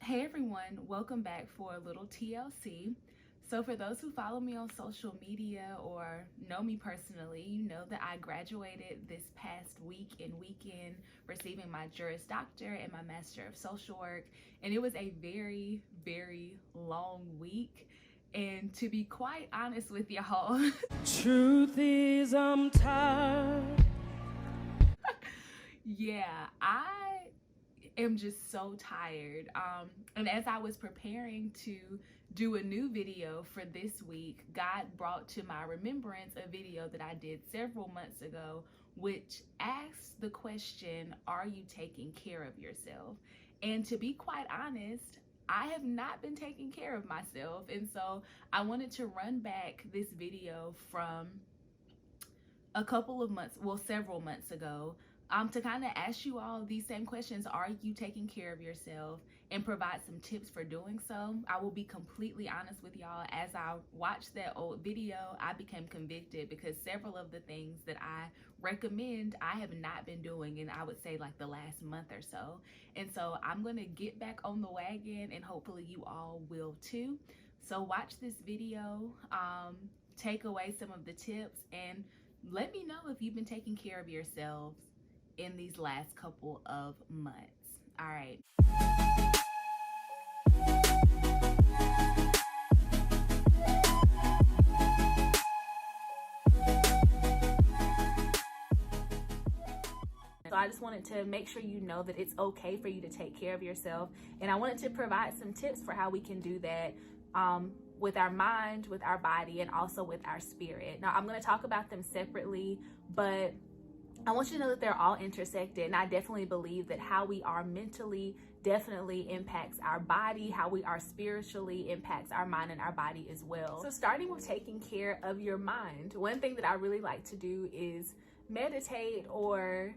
Hey everyone, welcome back for a little TLC. So for those who follow me on social media or know me personally, you know that I graduated this past week and weekend receiving my Juris Doctor and my Master of Social Work. And it was a very, very long week. And to be quite honest with y'all, Truth is, I'm tired. yeah, I am just so tired. And as I was preparing to do a new video for this week, God brought to my remembrance a video that I did several months ago, which asks the question, are you taking care of yourself? And to be quite honest, I have not been taking care of myself. And so I wanted to run back this video from a couple of months, well, several months ago, to kind of ask you all these same questions. Are you taking care of yourself? And provide some tips for doing so. I will be completely honest with y'all. As I watched that old video, I became convicted because several of the things that I recommend, I have not been doing in, I would say, like the last month or so. And so I'm going to get back on the wagon, and hopefully you all will too. So watch this video, take away some of the tips, and let me know if you've been taking care of yourselves in these last couple of months. All right. So I just wanted to make sure you know that it's okay for you to take care of yourself. And I wanted to provide some tips for how we can do that with our mind, with our body, and also with our spirit. Now, I'm going to talk about them separately, but I want you to know that they're all intersected. And I definitely believe that how we are mentally definitely impacts our body. How we are spiritually impacts our mind and our body as well. So starting with taking care of your mind, one thing that I really like to do is meditate or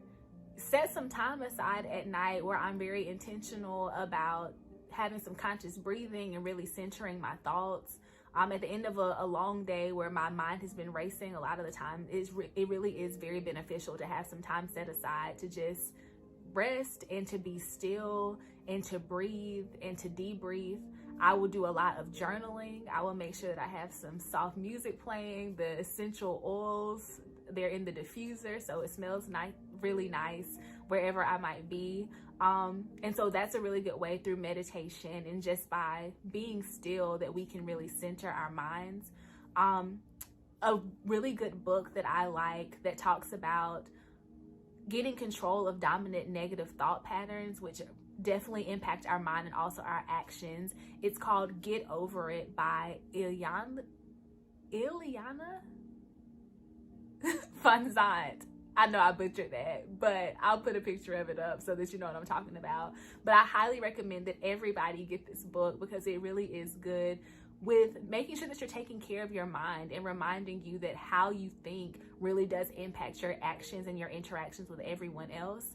set some time aside at night where I'm very intentional about having some conscious breathing and really centering my thoughts. At the end of a long day where my mind has been racing, a lot of the time it really is very beneficial to have some time set aside to just rest and to be still and to breathe and to debrief. I will do a lot of journaling. I will make sure that I have some soft music playing, the essential oils, they're in the diffuser, so it smells nice, really nice wherever I might be. And so that's a really good way through meditation and just by being still that we can really center our minds. A really good book that I like that talks about getting control of dominant negative thought patterns, which definitely impact our mind and also our actions. It's called Get Over It by Ileana Vanzant. I know I butchered that, but I'll put a picture of it up so that you know what I'm talking about. But I highly recommend that everybody get this book because it really is good with making sure that you're taking care of your mind and reminding you that how you think really does impact your actions and your interactions with everyone else.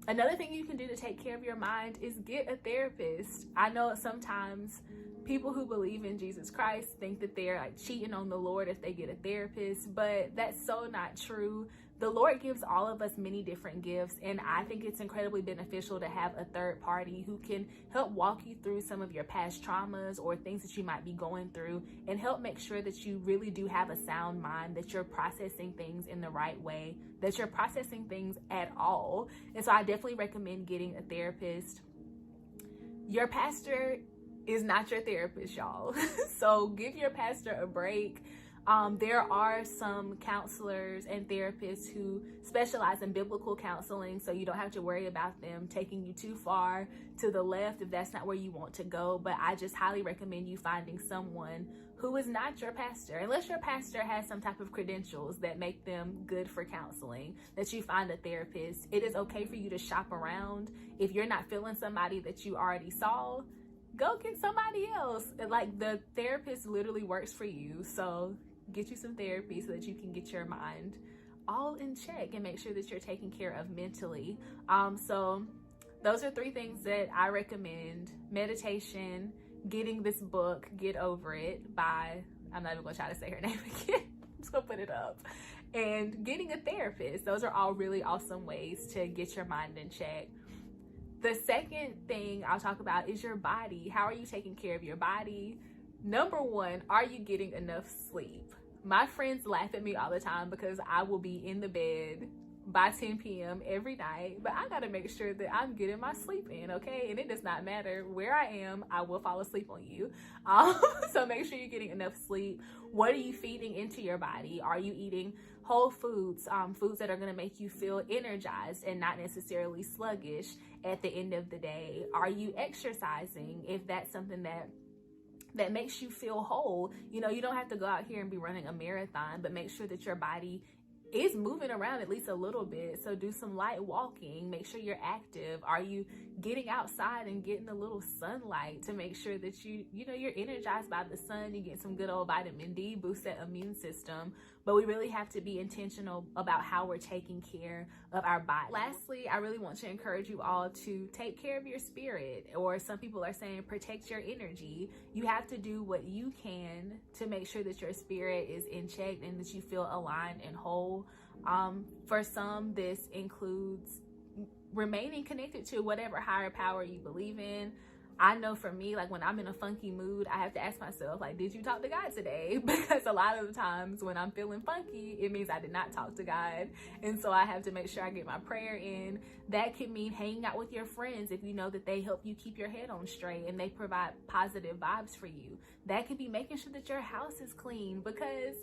Another thing you can do to take care of your mind is get a therapist. I know sometimes people who believe in Jesus Christ think that they're like cheating on the Lord if they get a therapist, but that's so not true. The Lord gives all of us many different gifts, and I think it's incredibly beneficial to have a third party who can help walk you through some of your past traumas or things that you might be going through and help make sure that you really do have a sound mind, that you're processing things in the right way, that you're processing things at all. And so I definitely recommend getting a therapist. Your pastor is not your therapist, y'all. So give your pastor a break. There are some counselors and therapists who specialize in biblical counseling, so you don't have to worry about them taking you too far to the left if that's not where you want to go. But I just highly recommend you finding someone who is not your pastor, unless your pastor has some type of credentials that make them good for counseling, that you find a therapist. It is okay for you to shop around. If you're not feeling somebody that you already saw, go get somebody else. Like, the therapist literally works for you. So get you some therapy so that you can get your mind all in check and make sure that you're taken care of mentally. So those are 3 things that I recommend: meditation, getting this book, Get Over It by, I'm not even gonna try to say her name again, I'm just gonna put it up, and getting a therapist. Those are all really awesome ways to get your mind in check. The second thing I'll talk about is your body. How are you taking care of your body? Number one, are you getting enough sleep? My friends laugh at me all the time because I will be in the bed by 10 p.m. every night, but I gotta make sure that I'm getting my sleep in, okay? And it does not matter where I am, I will fall asleep on you. So make sure you're getting enough sleep. What are you feeding into your body? Are you eating whole foods, foods that are gonna make you feel energized and not necessarily sluggish at the end of the day? Are you exercising? If that's something that makes you feel whole, you know, you don't have to go out here and be running a marathon, but make sure that your body is moving around at least a little bit. So do some light walking, make sure you're active. Are you getting outside and getting a little sunlight to make sure that you're energized by the sun, you get some good old vitamin D, boost that immune system. But we really have to be intentional about how we're taking care of our body. Lastly, I really want to encourage you all to take care of your spirit, or some people are saying protect your energy. You have to do what you can to make sure that your spirit is in check and that you feel aligned and whole. For some, this includes remaining connected to whatever higher power you believe in. I know for me, like when I'm in a funky mood, I have to ask myself, like, did you talk to God today? Because a lot of the times when I'm feeling funky, it means I did not talk to God. And so I have to make sure I get my prayer in. That can mean hanging out with your friends if you know that they help you keep your head on straight and they provide positive vibes for you. That could be making sure that your house is clean, because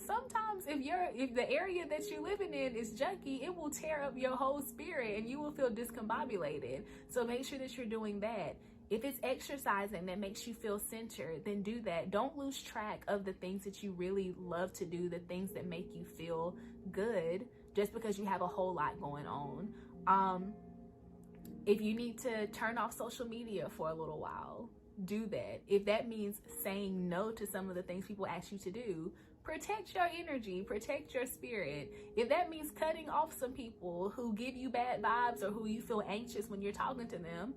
sometimes if the area that you're living in is junky, it will tear up your whole spirit and you will feel discombobulated. So make sure that you're doing that. If it's exercising that makes you feel centered, then do that. Don't lose track of the things that you really love to do, the things that make you feel good, just because you have a whole lot going on. If you need to turn off social media for a little while, do that. If that means saying no to some of the things people ask you to do, protect your energy, protect your spirit. If that means cutting off some people who give you bad vibes or who you feel anxious when you're talking to them,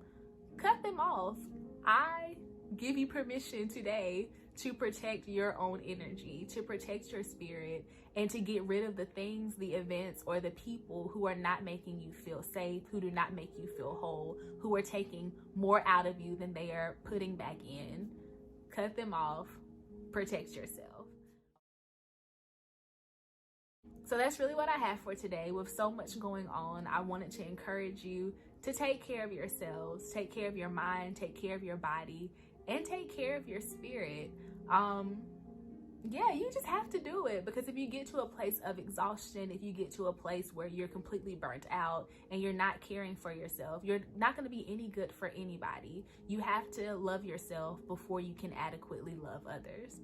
cut them off. I give you permission today to protect your own energy, to protect your spirit, and to get rid of the things, the events, or the people who are not making you feel safe, who do not make you feel whole, who are taking more out of you than they are putting back in. Cut them off. Protect yourself. So that's really what I have for today. With so much going on, I wanted to encourage you to take care of yourselves, take care of your mind, take care of your body, and take care of your spirit. You just have to do it, because if you get to a place of exhaustion, if you get to a place where you're completely burnt out and you're not caring for yourself, you're not going to be any good for anybody. You have to love yourself before you can adequately love others.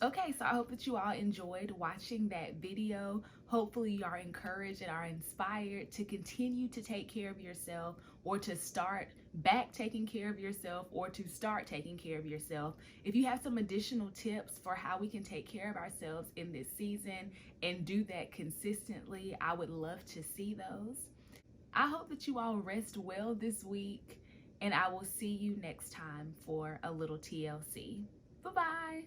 Okay, so I hope that you all enjoyed watching that video. Hopefully you are encouraged and are inspired to continue to take care of yourself, or to start back taking care of yourself, or to start taking care of yourself. If you have some additional tips for how we can take care of ourselves in this season and do that consistently, I would love to see those. I hope that you all rest well this week, and I will see you next time for a little TLC. Bye-bye.